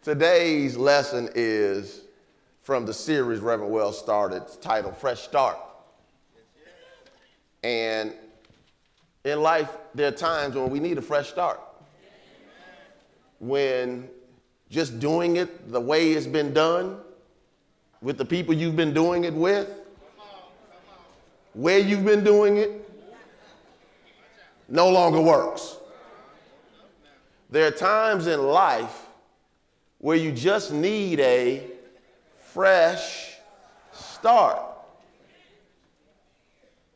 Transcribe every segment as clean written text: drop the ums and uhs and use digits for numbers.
Today's lesson is from the series Reverend Wells started. It's titled Fresh Start. And in life, there are times when we need a fresh start. When just doing it the way it's been done, with the people you've been doing it with, where you've been doing it, no longer works. There are times in life where you just need a fresh start.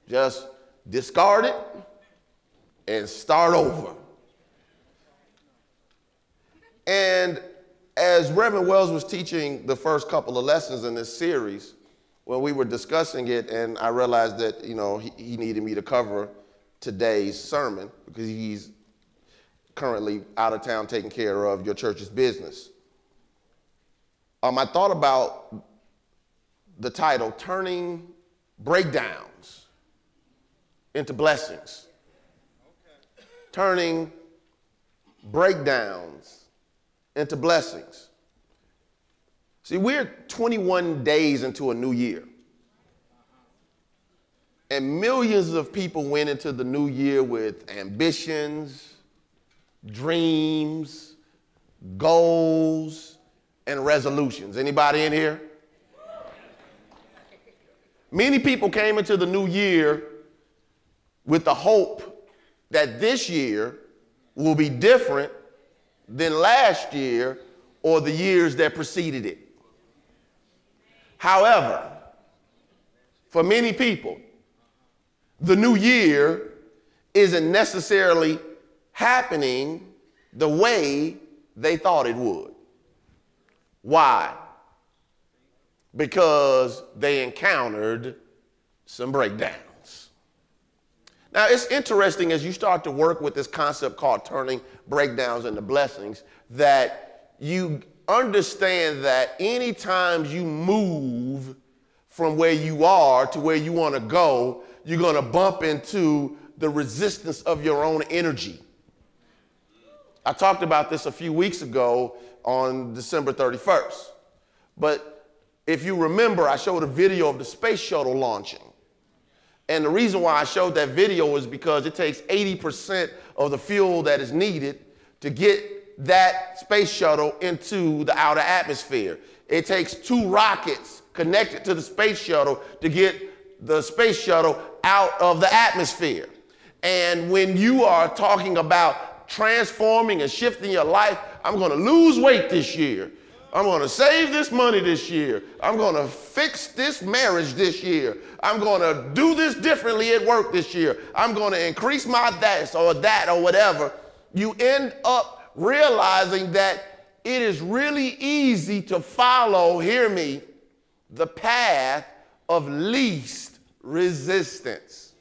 Just discard it and start over. And as Reverend Wells was teaching the first couple of lessons in this series, when we were discussing it, and I realized that, he needed me to cover today's sermon because he's currently out of town taking care of your church's business. I thought about the title, Turning Breakdowns into Blessings. Okay. Turning breakdowns into blessings. See, we're 21 days into a new year. And millions of people went into the new year with ambitions, dreams, goals, and resolutions. Anybody in here? Many people came into the new year with the hope that this year will be different than last year or the years that preceded it. However, for many people, the new year isn't necessarily happening the way they thought it would. Why? Because they encountered some breakdowns. Now, it's interesting as you start to work with this concept called turning breakdowns into blessings, that you understand that anytime you move from where you are to where you want to go, you're going to bump into the resistance of your own energy. I talked about this a few weeks ago on December 31st. But if you remember, I showed a video of the space shuttle launching. And the reason why I showed that video is because it takes 80% of the fuel that is needed to get that space shuttle into the outer atmosphere. It takes 2 rockets connected to the space shuttle to get the space shuttle out of the atmosphere. And when you are talking about transforming and shifting your life, I'm going to lose weight this year. I'm going to save this money this year. I'm going to fix this marriage this year. I'm going to do this differently at work this year. I'm going to increase my this or that or whatever. You end up realizing that it is really easy to follow, hear me, the path of least resistance.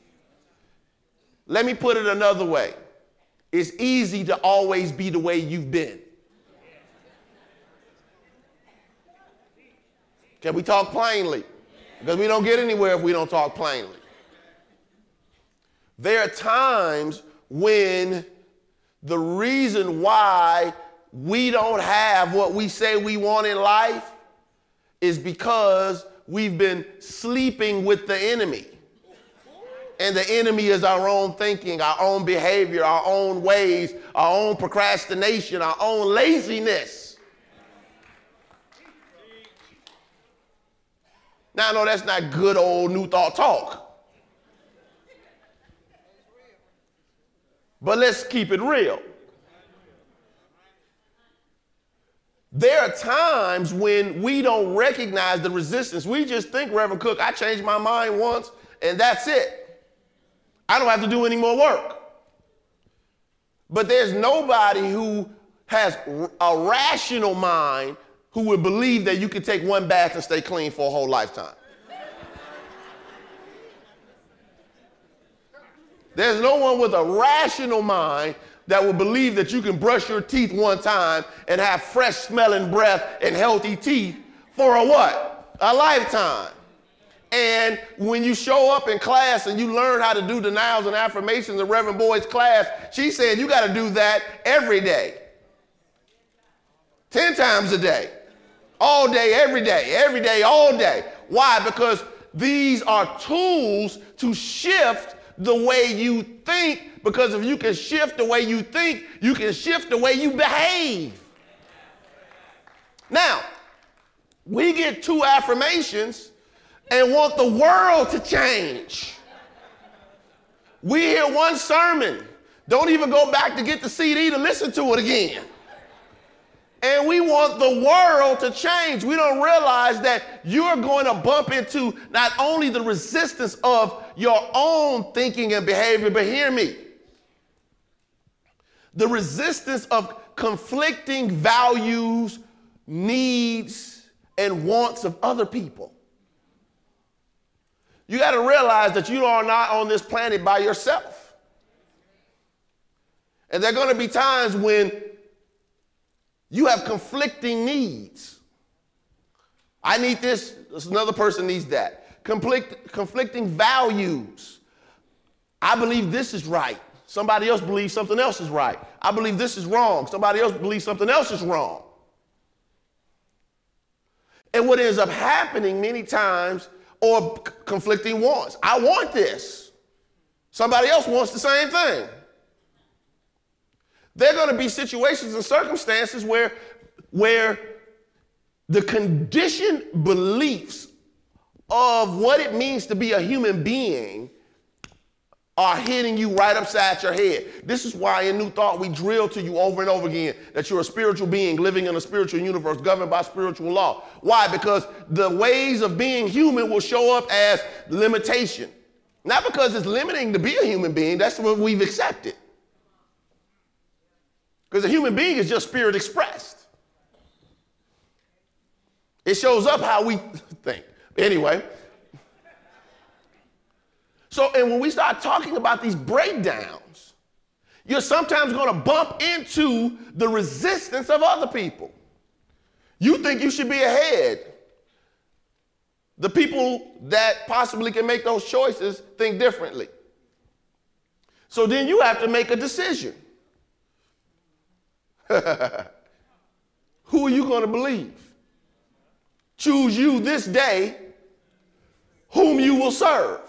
Let me put it another way. It's easy to always be the way you've been. Can we talk plainly? Because we don't get anywhere if we don't talk plainly. There are times when the reason why we don't have what we say we want in life is because we've been sleeping with the enemy. And the enemy is our own thinking, our own behavior, our own ways, our own procrastination, our own laziness. Now, I know that's not good old New Thought talk. But let's keep it real. There are times when we don't recognize the resistance. We just think, Reverend Cook, I changed my mind once and that's it. I don't have to do any more work. But there's nobody who has a rational mind who would believe that you could take one bath and stay clean for a whole lifetime. There's no one with a rational mind that would believe that you can brush your teeth one time and have fresh smelling breath and healthy teeth for a what? A lifetime. And when you show up in class and you learn how to do denials and affirmations in Reverend Boyd's class, she said you got to do that every day. 10 times a day. All day, every day, all day. Why? Because these are tools to shift the way you think, because if you can shift the way you think, you can shift the way you behave. Now, we get 2 affirmations and want the world to change. We hear one sermon, don't even go back to get the CD to listen to it again. And we want the world to change. We don't realize that you're going to bump into not only the resistance of your own thinking and behavior, but hear me, the resistance of conflicting values, needs, and wants of other people. You got to realize that you are not on this planet by yourself. And there are going to be times when you have conflicting needs. I need this, another person needs that. Conflicting values. I believe this is right. Somebody else believes something else is right. I believe this is wrong. Somebody else believes something else is wrong. And what ends up happening many times, or conflicting wants. I want this. Somebody else wants the same thing. There are going to be situations and circumstances where the conditioned beliefs of what it means to be a human being are hitting you right upside your head. This is why in New Thought we drill to you over and over again that you're a spiritual being living in a spiritual universe governed by spiritual law. Why? Because the ways of being human will show up as limitation. Not because it's limiting to be a human being, that's what we've accepted. Because a human being is just spirit expressed. It shows up how we think. Anyway. So, and when we start talking about these breakdowns, you're sometimes going to bump into the resistance of other people. You think you should be ahead. The people that possibly can make those choices think differently. So then you have to make a decision. Who are you going to believe? Choose you this day whom you will serve.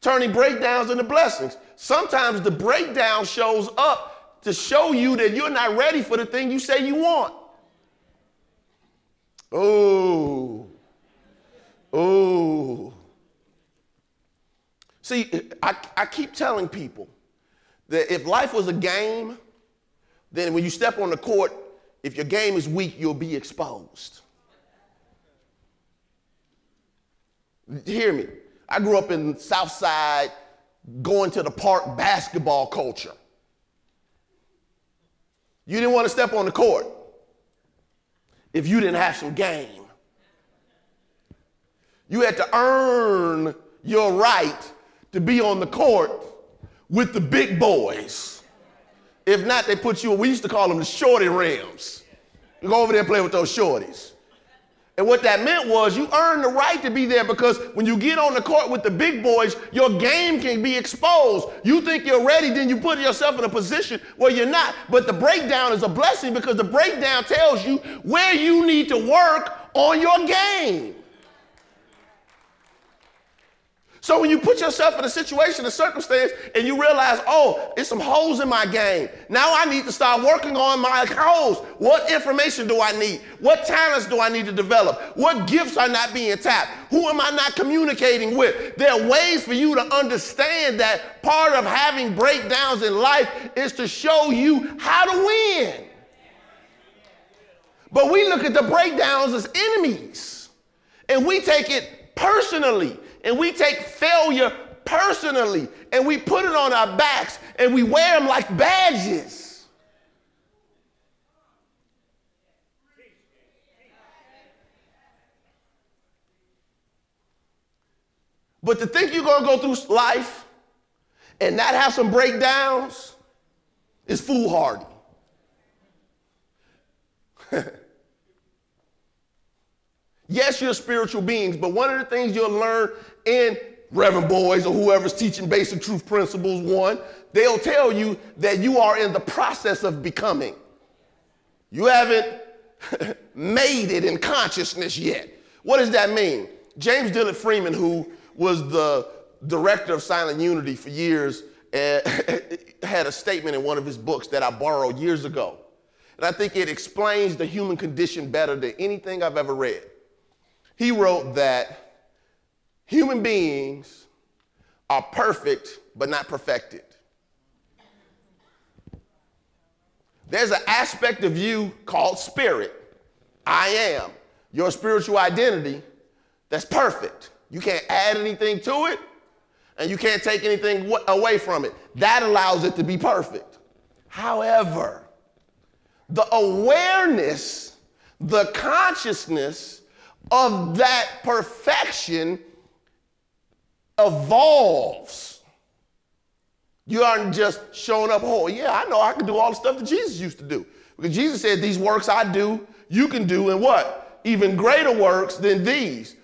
Turning breakdowns into blessings. Sometimes the breakdown shows up to show you that you're not ready for the thing you say you want. Oh. See, I keep telling people that if life was a game, then when you step on the court, if your game is weak, you'll be exposed. Hear me. I grew up in South Side, going to the park basketball culture. You didn't want to step on the court if you didn't have some game. You had to earn your right to be on the court with the big boys. If not, they put you, we used to call them the shorty rims. You go over there and play with those shorties. And what that meant was you earned the right to be there because when you get on the court with the big boys, your game can be exposed. You think you're ready, then you put yourself in a position where you're not. But the breakdown is a blessing because the breakdown tells you where you need to work on your game. So when you put yourself in a situation, a circumstance, and you realize, oh, it's some holes in my game. Now I need to start working on my holes. What information do I need? What talents do I need to develop? What gifts are not being tapped? Who am I not communicating with? There are ways for you to understand that part of having breakdowns in life is to show you how to win. But we look at the breakdowns as enemies, and we take it personally. And we take failure personally, and we put it on our backs, and we wear them like badges. But to think you're going to go through life and not have some breakdowns is foolhardy. Yes, you're spiritual beings, but one of the things you'll learn in Reverend Boys or whoever's teaching Basic Truth Principles 1, they'll tell you that you are in the process of becoming. You haven't made it in consciousness yet. What does that mean? James Dillard Freeman, who was the director of Silent Unity for years, had a statement in one of his books that I borrowed years ago. And I think it explains the human condition better than anything I've ever read. He wrote that human beings are perfect but not perfected. There's an aspect of you called spirit. I am. Your spiritual identity that's perfect. You can't add anything to it, and you can't take anything away from it. That allows it to be perfect. However, the awareness, the consciousness of that perfection evolves. You aren't just showing up, oh yeah, I know I can do all the stuff that Jesus used to do. Because Jesus said, these works I do, you can do, and what? Even greater works than these.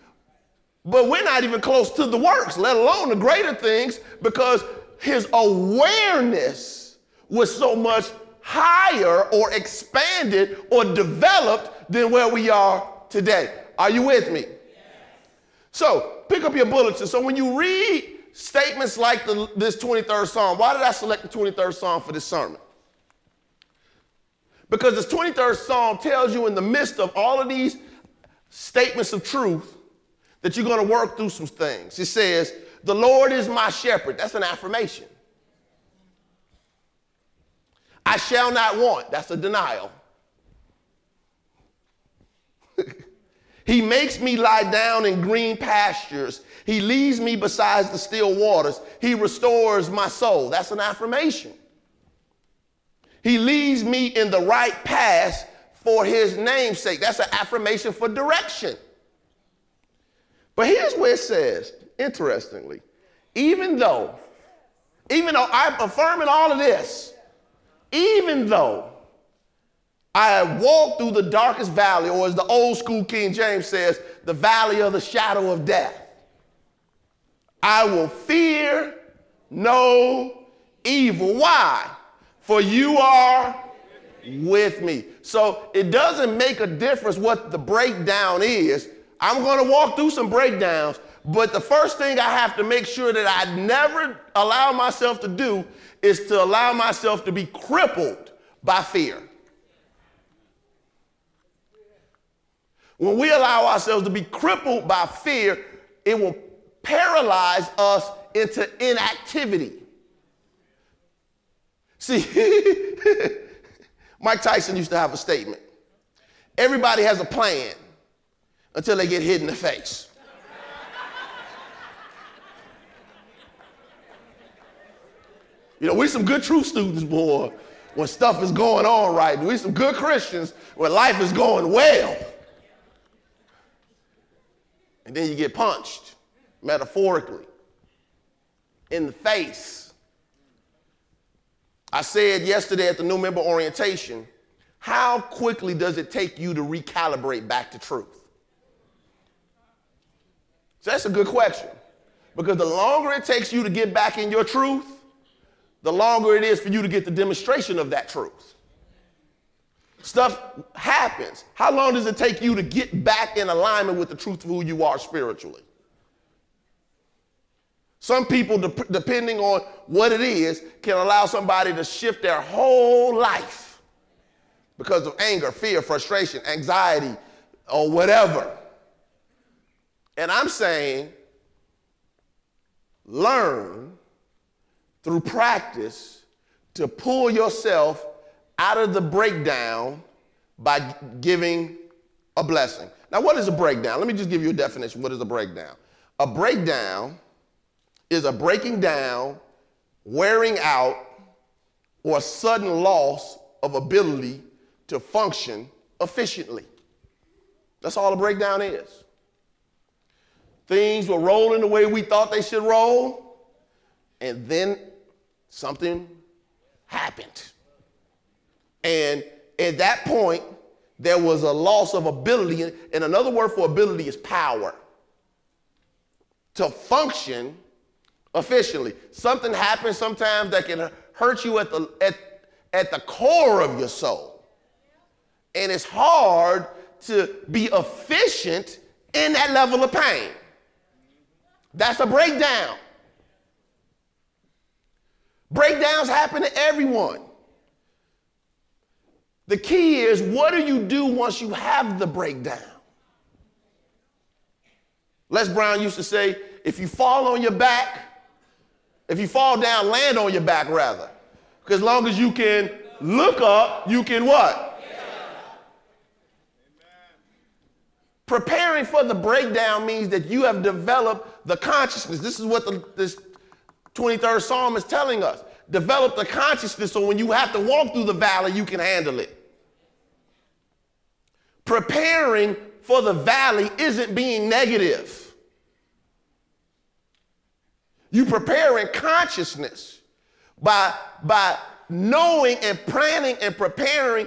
But we're not even close to the works, let alone the greater things, because his awareness was so much higher or expanded or developed than where we are today. Are you with me? Yes. So pick up your bulletin. So when you read statements like this 23rd Psalm, why did I select the 23rd Psalm for this sermon? Because this 23rd Psalm tells you in the midst of all of these statements of truth that you're going to work through some things. It says, the Lord is my shepherd. That's an affirmation. I shall not want. That's a denial. He makes me lie down in green pastures. He leads me beside the still waters. He restores my soul. That's an affirmation. He leads me in the right path for his name's sake. That's an affirmation for direction. But here's where it says, interestingly, even though I'm affirming all of this, even though I walk through the darkest valley, or as the old school King James says, the valley of the shadow of death, I will fear no evil. Why? For you are with me. So it doesn't make a difference what the breakdown is. I'm going to walk through some breakdowns, but the first thing I have to make sure that I never allow myself to do is to allow myself to be crippled by fear. When we allow ourselves to be crippled by fear, it will paralyze us into inactivity. See, Mike Tyson used to have a statement. Everybody has a plan until they get hit in the face. You know, we some good truth students, boy, when stuff is going on right. We some good Christians when life is going well. And then you get punched, metaphorically, in the face. I said yesterday at the new member orientation, how quickly does it take you to recalibrate back to truth? So that's a good question, because the longer it takes you to get back in your truth, the longer it is for you to get the demonstration of that truth. Stuff happens. How long does it take you to get back in alignment with the truth of who you are spiritually? Some people, depending on what it is, can allow somebody to shift their whole life because of anger, fear, frustration, anxiety, or whatever. And I'm saying, learn through practice to pull yourself out of the breakdown by giving a blessing. Now, what is a breakdown? Let me just give you a definition. What is a breakdown? A breakdown is a breaking down, wearing out, or sudden loss of ability to function efficiently. That's all a breakdown is. Things were rolling the way we thought they should roll, and then something happened. And at that point, there was a loss of ability, and another word for ability is power, to function efficiently. Something happens sometimes that can hurt you at the core of your soul. And it's hard to be efficient in that level of pain. That's a breakdown. Breakdowns happen to everyone. The key is, what do you do once you have the breakdown? Les Brown used to say, if you fall on your back, if you fall down, land on your back rather. Because as long as you can look up, you can what? Yeah. Preparing for the breakdown means that you have developed the consciousness. This is what this 23rd Psalm is telling us. Develop the consciousness so when you have to walk through the valley, you can handle it. Preparing for the valley isn't being negative. You prepare in consciousness by knowing and planning and preparing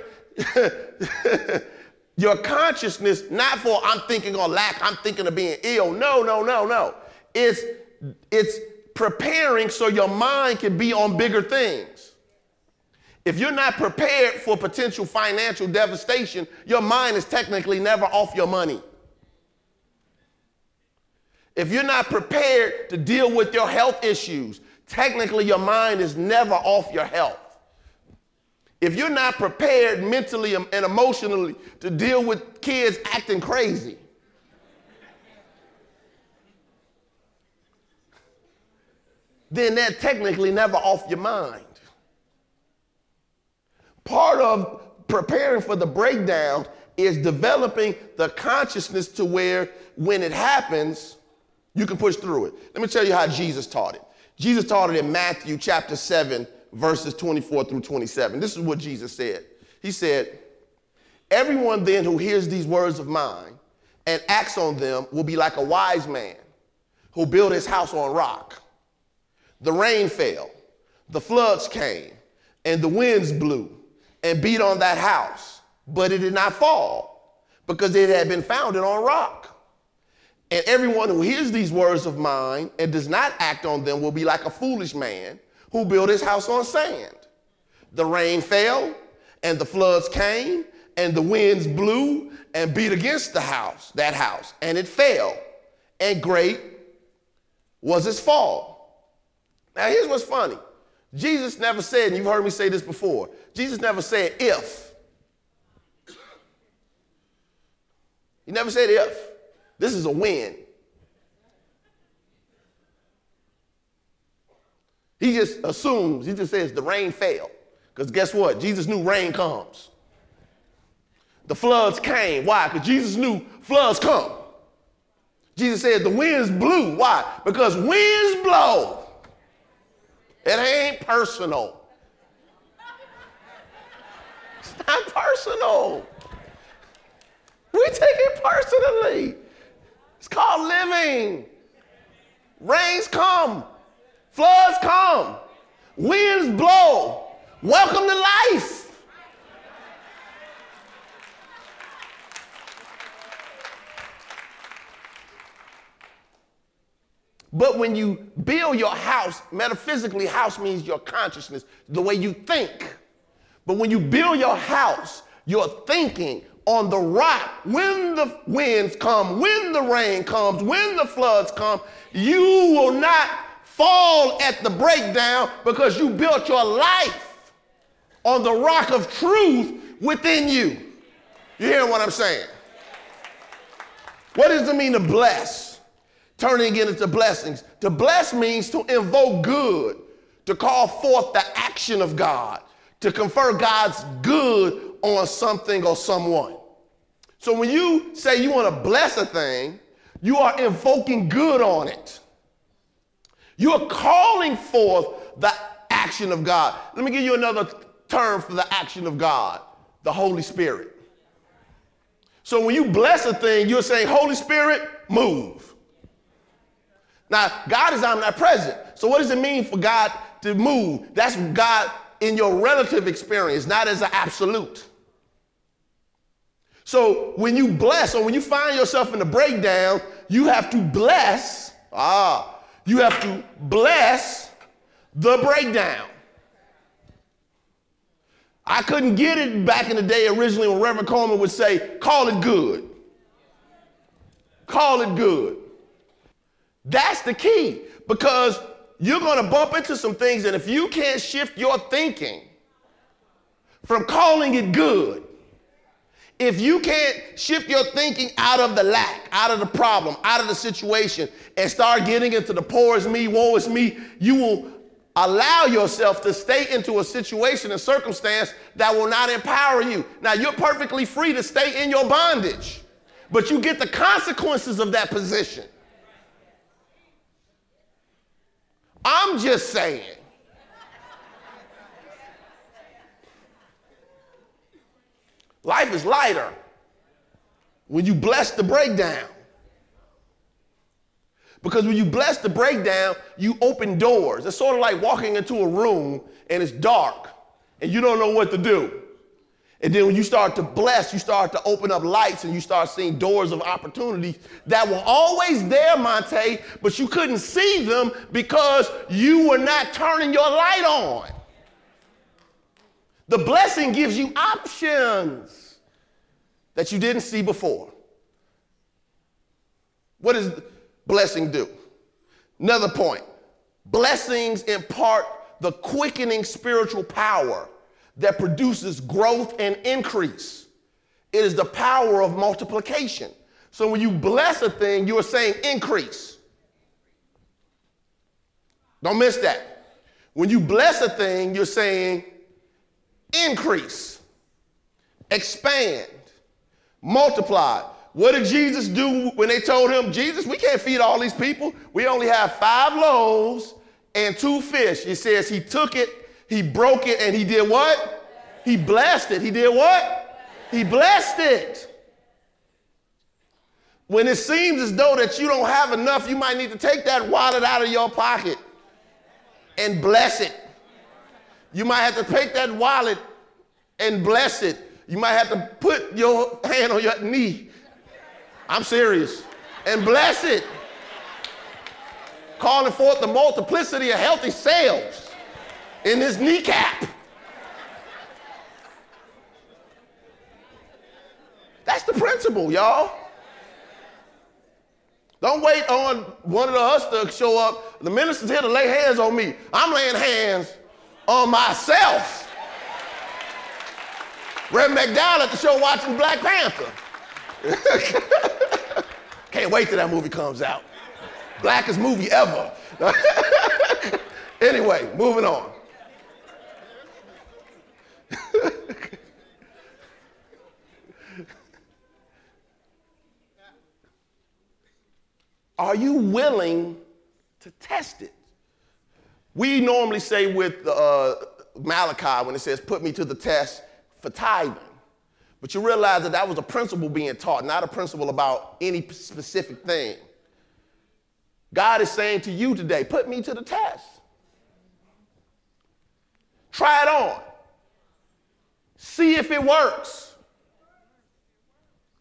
your consciousness, not for I'm thinking of lack, I'm thinking of being ill. No. It's preparing so your mind can be on bigger things. If you're not prepared for potential financial devastation, your mind is technically never off your money. If you're not prepared to deal with your health issues, technically your mind is never off your health. If you're not prepared mentally and emotionally to deal with kids acting crazy, then they're technically never off your mind. Part of preparing for the breakdown is developing the consciousness to where when it happens, you can push through it. Let me tell you how Jesus taught it. Jesus taught it in Matthew chapter 7, verses 24 through 27. This is what Jesus said. He said, everyone then who hears these words of mine and acts on them will be like a wise man who built his house on rock. The rain fell, the floods came, and the winds blew and beat on that house, but it did not fall because it had been founded on rock. And everyone who hears these words of mine and does not act on them will be like a foolish man who built his house on sand. The rain fell, and the floods came, and the winds blew and beat against that house, and it fell, and great was its fall. Now here's what's funny. Jesus never said, and you've heard me say this before, Jesus never said if. He never said if. This is a when. He just assumes, he just says the rain fell. Because guess what? Jesus knew rain comes. The floods came. Why? Because Jesus knew floods come. Jesus said the winds blew. Why? Because winds blow. It ain't personal. It's not personal. We take it personally. It's called living. Rains come. Floods come. Winds blow. Welcome to life. But when you build your house, metaphysically, house means your consciousness, the way you think. But when you build your house, you're thinking on the rock. When the winds come, when the rain comes, when the floods come, you will not fall at the breakdown because you built your life on the rock of truth within you. You hear what I'm saying? What does it mean to bless? Turning it into blessings. To bless means to invoke good, to call forth the action of God, to confer God's good on something or someone. So when you say you want to bless a thing, you are invoking good on it. You are calling forth the action of God. Let me give you another term for the action of God, the Holy Spirit. So when you bless a thing, you're saying, Holy Spirit, move. Now, God is omnipresent. So what does it mean for God to move? That's God in your relative experience, not as an absolute. So when you bless, or when you find yourself in the breakdown, you have to bless. You have to bless the breakdown. I couldn't get it back in the day originally when Reverend Coleman would say, call it good. Call it good. That's the key, because you're going to bump into some things, and if you can't shift your thinking from calling it good, if you can't shift your thinking out of the lack, out of the problem, out of the situation, and start getting into the poor is me, woe is me, you will allow yourself to stay into a situation and circumstance that will not empower you. Now, you're perfectly free to stay in your bondage, but you get the consequences of that position. I'm just saying. Life is lighter when you bless the breakdown. Because when you bless the breakdown, you open doors. It's sort of like walking into a room and it's dark and you don't know what to do. And then when you start to bless, you start to open up lights and you start seeing doors of opportunity that were always there, Monte, but you couldn't see them because you were not turning your light on. The blessing gives you options that you didn't see before. What does blessing do? Another point. Blessings impart the quickening spiritual power that produces growth and increase. It is the power of multiplication. So when you bless a thing, you are saying increase. Don't miss that. When you bless a thing, you're saying increase, expand, multiply. What did Jesus do when they told him, Jesus, we can't feed all these people. We only have 5 loaves and 2 fish. He says he took it, he broke it, and he did what? He blessed it. He did what? He blessed it. When it seems as though that you don't have enough, you might need to take that wallet out of your pocket and bless it. You might have to take that wallet and bless it. You might have to put your hand on your knee. I'm serious. And bless it. Calling forth the multiplicity of healthy cells in this kneecap. That's the principle, y'all. Don't wait on one of us to show up. The minister's here to lay hands on me. I'm laying hands on myself. Reverend McDowell at the show watching Black Panther. Can't wait till that movie comes out. Blackest movie ever. Anyway, moving on. Are you willing to test it? We normally say with Malachi, when it says, put me to the test for tithing. But you realize that that was a principle being taught, not a principle about any specific thing. God is saying to you today, put me to the test. Try it on. See if it works.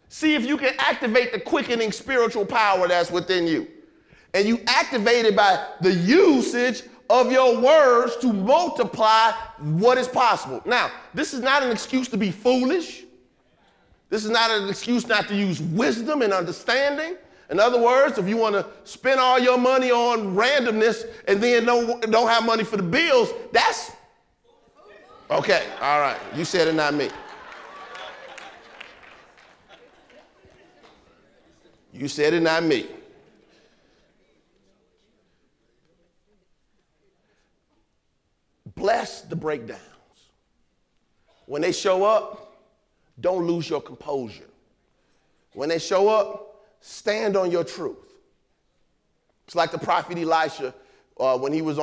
See if you can activate the quickening spiritual power that's within you. And you activate it by the usage of your words to multiply what is possible. Now, this is not an excuse to be foolish. This is not an excuse not to use wisdom and understanding. In other words, if you want to spend all your money on randomness and then don't have money for the bills, that's okay. All right. You said it, not me. You said it, not me. Bless the breakdowns. When they show up, don't lose your composure. When they show up, stand on your truth. It's like the prophet Elisha when he was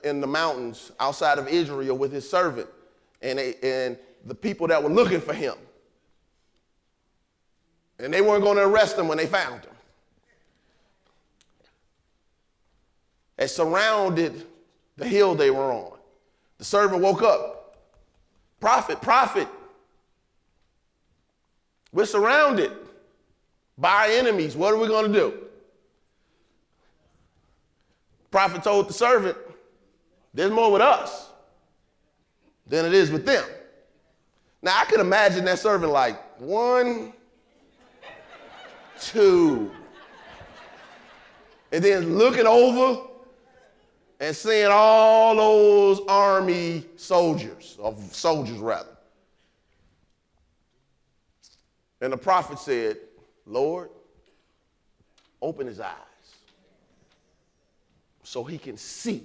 in the mountains outside of Israel with his servant and the people that were looking for him. And they weren't going to arrest him when they found him. They surrounded the hill they were on. The servant woke up. Prophet, we're surrounded by our enemies. What are we going to do? Prophet told the servant, there's more with us than it is with them. Now, I could imagine that servant like 1, 2, and then looking over and seeing all those army soldiers, or soldiers rather. And the prophet said, Lord, open his eyes so he can see.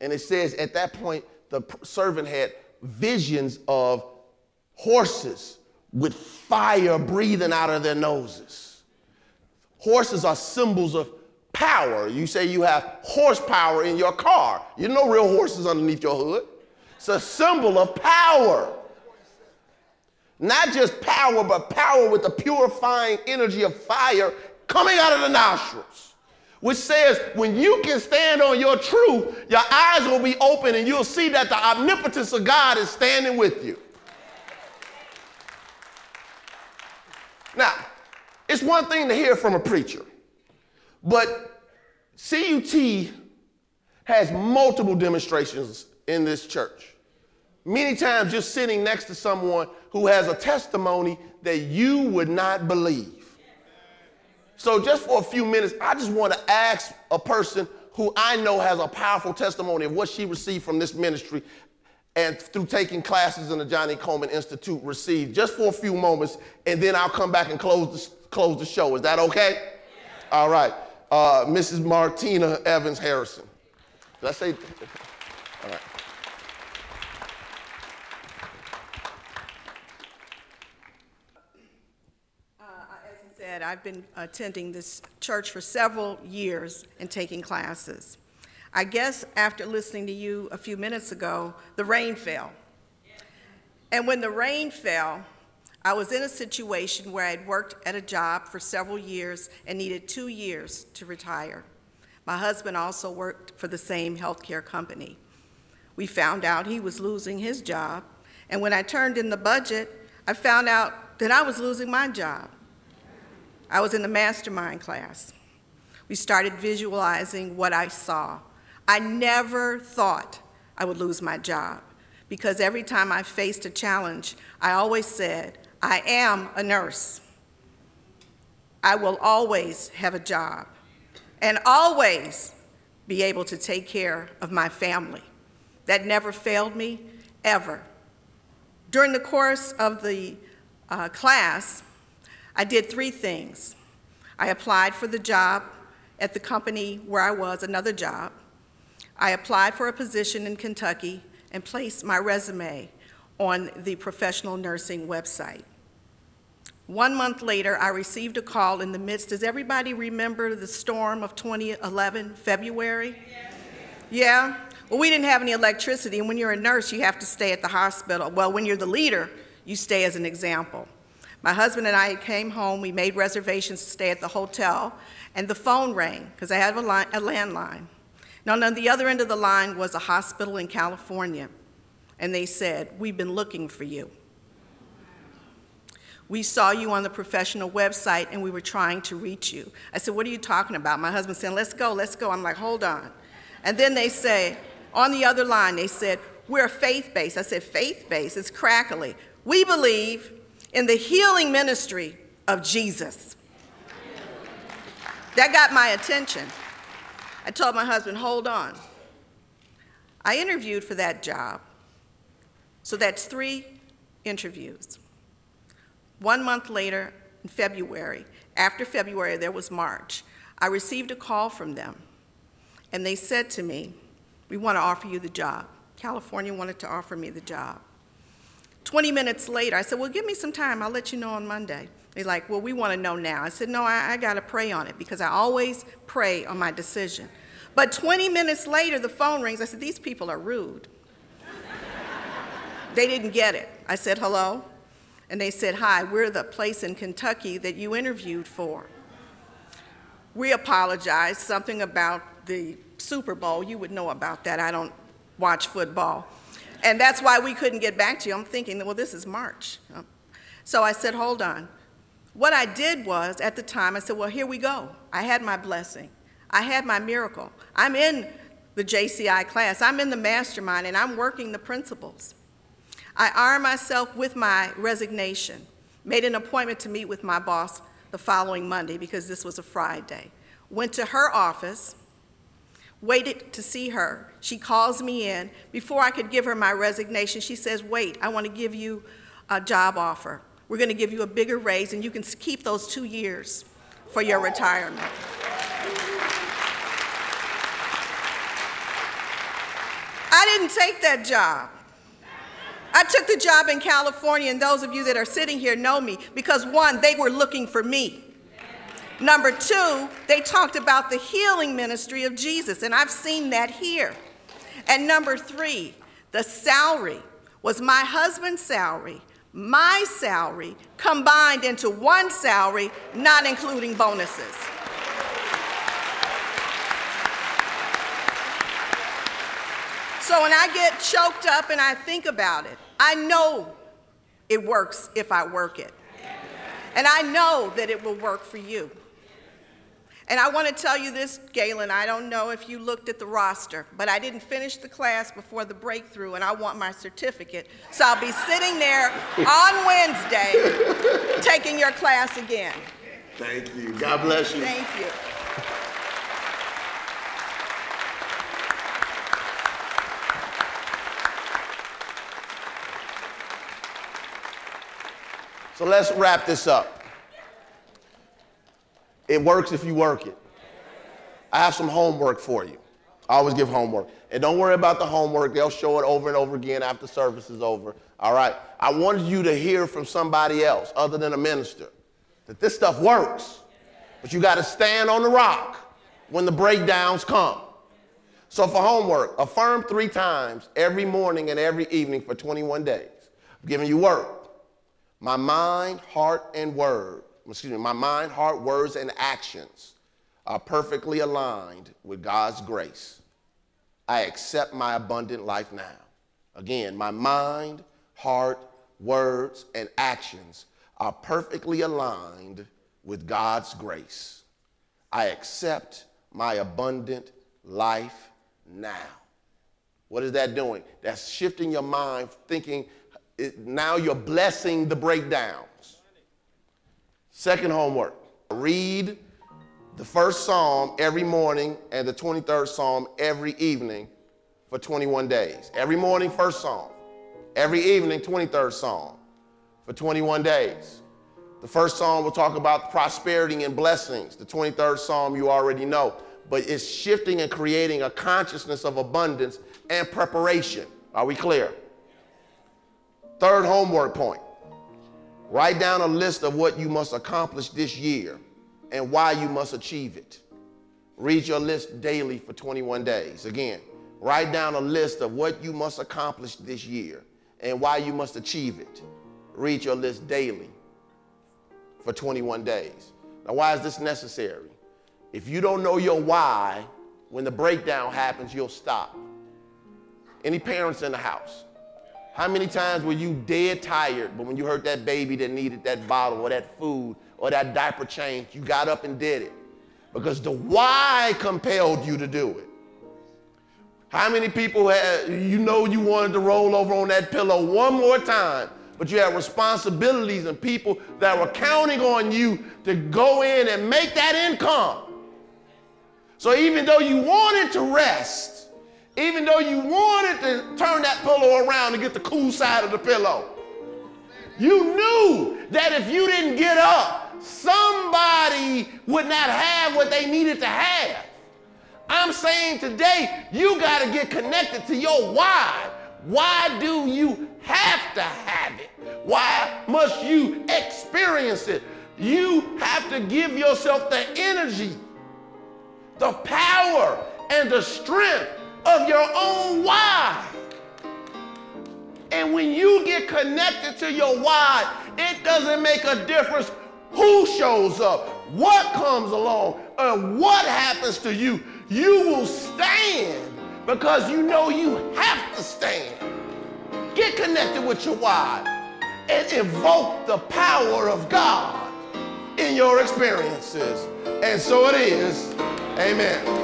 And it says at that point, the servant had visions of horses with fire breathing out of their noses. Horses are symbols of power. You say you have horsepower in your car. You know real horses underneath your hood. It's a symbol of power. Not just power, but power with the purifying energy of fire coming out of the nostrils. Which says when you can stand on your truth, your eyes will be open and you'll see that the omnipotence of God is standing with you. Now, it's one thing to hear from a preacher, but CUT has multiple demonstrations in this church. Many times you're sitting next to someone who has a testimony that you would not believe. So just for a few minutes, I just want to ask a person who I know has a powerful testimony of what she received from this ministry and through taking classes in the Johnny Coleman Institute received, just for a few moments, and then I'll come back and close the show. Is that okay? Yeah. All right. Mrs. Martina Evans Harrison. Did I say? All right. I've been attending this church for several years and taking classes. I guess after listening to you a few minutes ago, the rain fell. And when the rain fell, I was in a situation where I'd worked at a job for several years and needed 2 years to retire. My husband also worked for the same healthcare company. We found out he was losing his job, and when I turned in the budget, I found out that I was losing my job. I was in the mastermind class. We started visualizing what I saw. I never thought I would lose my job because every time I faced a challenge, I always said, I am a nurse. I will always have a job and always be able to take care of my family. That never failed me, ever. During the course of the class, I did 3 things. I applied for the job at the company where I was, another job. I applied for a position in Kentucky and placed my resume on the professional nursing website. 1 month later, I received a call in the midst. Does everybody remember the storm of 2011, February? Yeah? Well, we didn't have any electricity, and when you're a nurse, you have to stay at the hospital. Well, when you're the leader, you stay as an example. My husband and I came home, we made reservations to stay at the hotel, and the phone rang, because I had a landline. Now, on the other end of the line was a hospital in California, and they said, we've been looking for you. We saw you on the professional website, and we were trying to reach you. I said, what are you talking about? My husband said, let's go, let's go. I'm like, hold on. And then they say, on the other line, they said, we're faith-based. I said, faith-based? It's crackly. We believe in the healing ministry of Jesus. That got my attention. I told my husband, hold on. I interviewed for that job. So that's 3 interviews. 1 month later, in February, after February, there was March, I received a call from them. And they said to me, we want to offer you the job. California wanted to offer me the job. 20 minutes later, I said, well, give me some time. I'll let you know on Monday. They're like, well, we want to know now. I said, no, I got to pray on it because I always pray on my decision. But 20 minutes later, the phone rings. I said, these people are rude. They didn't get it. I said, hello? And they said, hi, we're the place in Kentucky that you interviewed for. We apologized, something about the Super Bowl. You would know about that. I don't watch football. And that's why we couldn't get back to you. I'm thinking, well, this is March. So I said, hold on. What I did was, at the time, I said, well, here we go. I had my blessing. I had my miracle. I'm in the JCI class. I'm in the mastermind, and I'm working the principles. I armed myself with my resignation, made an appointment to meet with my boss the following Monday because this was a Friday. Went to her office, waited to see her. She calls me in. Before I could give her my resignation, she says, wait, I want to give you a job offer. We're going to give you a bigger raise, and you can keep those 2 years for your retirement. I didn't take that job. I took the job in California, and those of you that are sitting here know me, because one, they were looking for me. Number two, they talked about the healing ministry of Jesus, and I've seen that here. And number three, the salary was my husband's salary, my salary, combined into one salary, not including bonuses. So when I get choked up and I think about it, I know it works if I work it. And I know that it will work for you. And I want to tell you this, Gaylon, I don't know if you looked at the roster, but I didn't finish the class before the breakthrough, and I want my certificate. So I'll be sitting there on Wednesday taking your class again. Thank you. God bless you. Thank you. So let's wrap this up. It works if you work it. I have some homework for you. I always give homework. And don't worry about the homework. They'll show it over and over again after service is over. All right? I wanted you to hear from somebody else other than a minister that this stuff works. But you got to stand on the rock when the breakdowns come. So for homework, affirm 3 times every morning and every evening for 21 days. I'm giving you work. My mind, heart, and word, my mind, heart, words, and actions are perfectly aligned with God's grace. I accept my abundant life now. Again, my mind, heart, words, and actions are perfectly aligned with God's grace. I accept my abundant life now. What is that doing? That's shifting your mind, thinking, now you're blessing the breakdowns. Second homework, read the first Psalm every morning and the 23rd Psalm every evening for 21 days. Every morning, first Psalm. Every evening, 23rd Psalm for 21 days. The first Psalm will talk about prosperity and blessings. The 23rd Psalm you already know. But it's shifting and creating a consciousness of abundance and preparation. Are we clear? Third homework point, write down a list of what you must accomplish this year and why you must achieve it. Read your list daily for 21 days. Again, write down a list of what you must accomplish this year and why you must achieve it. Read your list daily for 21 days. Now, why is this necessary? If you don't know your why, when the breakdown happens, you'll stop. Any parents in the house? How many times were you dead tired, but when you heard that baby that needed that bottle or that food or that diaper change, you got up and did it? Because the why compelled you to do it. How many people had, you wanted to roll over on that pillow one more time, but you had responsibilities and people that were counting on you to go in and make that income. So even though you wanted to rest, even though you wanted to turn that pillow around to get the cool side of the pillow, you knew that if you didn't get up, somebody would not have what they needed to have. I'm saying today, you got to get connected to your why. Why do you have to have it? Why must you experience it? You have to give yourself the energy, the power, and the strength of your own why. And when you get connected to your why, it doesn't make a difference who shows up, what comes along, or what happens to you. You will stand because you know you have to stand. Get connected with your why and invoke the power of God in your experiences. And so it is. Amen.